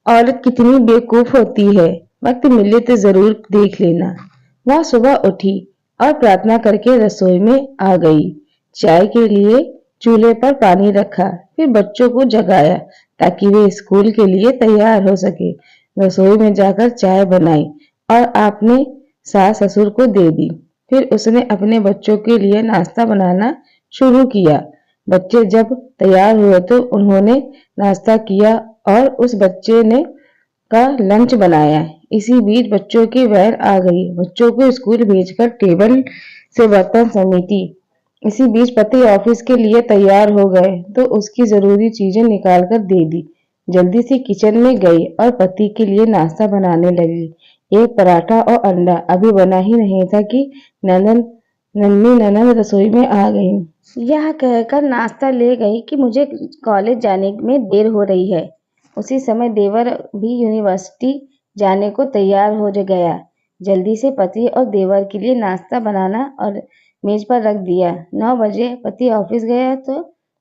औरत कितनी बेवकूफ होती है, वक्त मिले तो जरूर देख लेना। वह सुबह उठी और प्रार्थना करके रसोई में आ गई। चाय के लिए चूल्हे पर पानी रखा, फिर बच्चों को जगाया ताकि वे स्कूल के लिए तैयार हो सके। रसोई में जाकर चाय बनाई और आपने सास ससुर को दे दी। फिर उसने अपने बच्चों के लिए नाश्ता बनाना शुरू किया। बच्चे जब तैयार हुए तो उन्होंने नाश्ता किया और उस बच्चे ने का लंच बनाया। इसी बीच बच्चों की वैन आ गई। बच्चों को स्कूल भेजकर टेबल से बर्तन समेटी। इसी बीच पति ऑफिस के लिए तैयार हो गए तो उसकी जरूरी चीजें निकाल कर दे दी। जल्दी से किचन में गई और पति के लिए नाश्ता बनाने लगी। एक पराठा और अंडा अभी बना ही नहीं था कि नन्ही ननद रसोई में आ गई। यह कहकर नाश्ता ले गई कि मुझे कॉलेज जाने में देर हो रही है। उसी समय देवर भी यूनिवर्सिटी जाने को तैयार हो गया। जल्दी से पति और देवर के लिए नाश्ता बनाना और मेज पर रख दिया। 9 बजे पति ऑफिस गया तो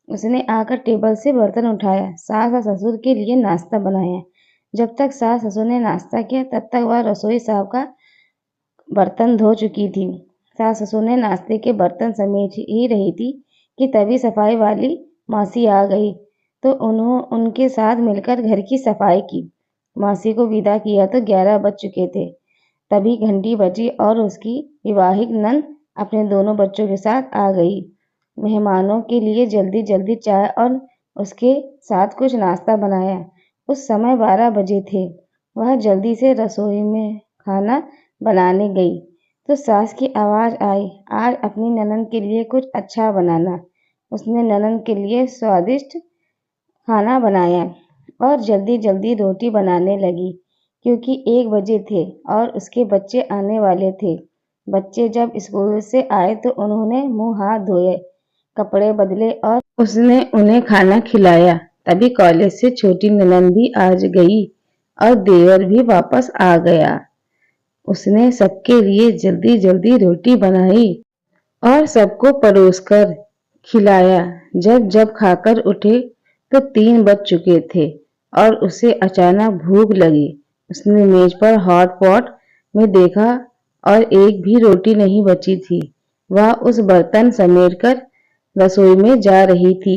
उसने आकर टेबल से बर्तन उठाया, सास और ससुर के लिए नाश्ता बनाया। जब तक सास ससुर ने नाश्ता किया तब तक वह रसोई साहब का बर्तन धो चुकी थी। सास ससुर ने नाश्ते के बर्तन समेट ही रही थी कि तभी सफाई वाली मौसी आ गई तो उनके साथ मिलकर घर की सफाई की। मौसी को विदा किया तो 11 बज चुके थे। तभी घंटी बजी और उसकी विवाहिक नंद अपने दोनों बच्चों के साथ आ गई। मेहमानों के लिए जल्दी जल्दी चाय और उसके साथ कुछ नाश्ता बनाया। उस समय 12 बजे थे। वह जल्दी से रसोई में खाना बनाने गई तो सास की आवाज आई, आज अपनी ननद के लिए कुछ अच्छा बनाना। उसने ननद के लिए स्वादिष्ट खाना बनाया और जल्दी जल्दी रोटी बनाने लगी क्योंकि 1 बजे थे और उसके बच्चे आने वाले थे। बच्चे जब स्कूल से आए तो उन्होंने मुंह हाथ धोए, कपड़े बदले और उसने उन्हें खाना खिलाया। तभी कॉलेज से छोटी ननद भी आ गई और देवर भी वापस आ गया। उसने सबके लिए जल्दी जल्दी रोटी बनाई और सबको परोसकर खिलाया। जब जब खाकर उठे तो 3 बज चुके थे और उसे अचानक भूख लगी। उसने मेज पर हॉट पॉट में देखा और एक भी रोटी नहीं बची थी। वह उस बर्तन समेटकर रसोई में जा रही थी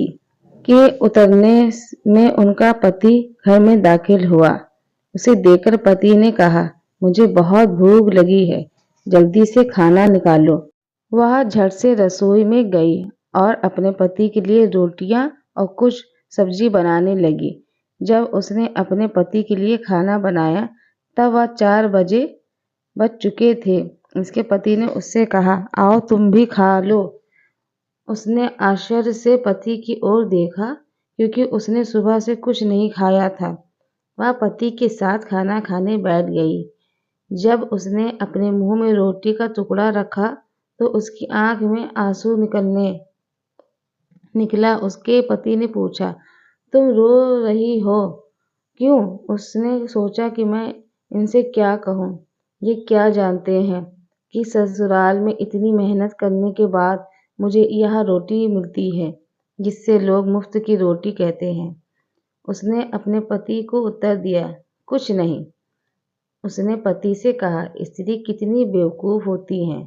कि उतरने में उनका पति घर में दाखिल हुआ। उसे देखकर पति ने कहा, मुझे बहुत भूख लगी है, जल्दी से खाना निकालो। वह झट से रसोई में गई और अपने पति के लिए रोटियां और कुछ सब्जी बनाने लगी। जब उसने अपने पति के लिए खाना बनाया तब वह 4 बज चुके थे। उसके पति ने उससे कहा, आओ तुम भी खा लो। उसने आश्चर्य से पति की ओर देखा क्योंकि उसने सुबह से कुछ नहीं खाया था। वह पति के साथ खाना खाने बैठ गई। जब उसने अपने मुंह में रोटी का टुकड़ा रखा तो उसकी आंख में आंसू निकला। उसके पति ने पूछा, तुम रो रही हो क्यों? उसने सोचा कि मैं इनसे क्या कहूँ। ये क्या जानते हैं कि ससुराल में इतनी मेहनत करने के बाद मुझे यह रोटी मिलती है जिससे लोग मुफ्त की रोटी कहते हैं। उसने अपने पति को उत्तर दिया, कुछ नहीं। उसने पति से कहा, स्त्री कितनी बेवकूफ होती हैं।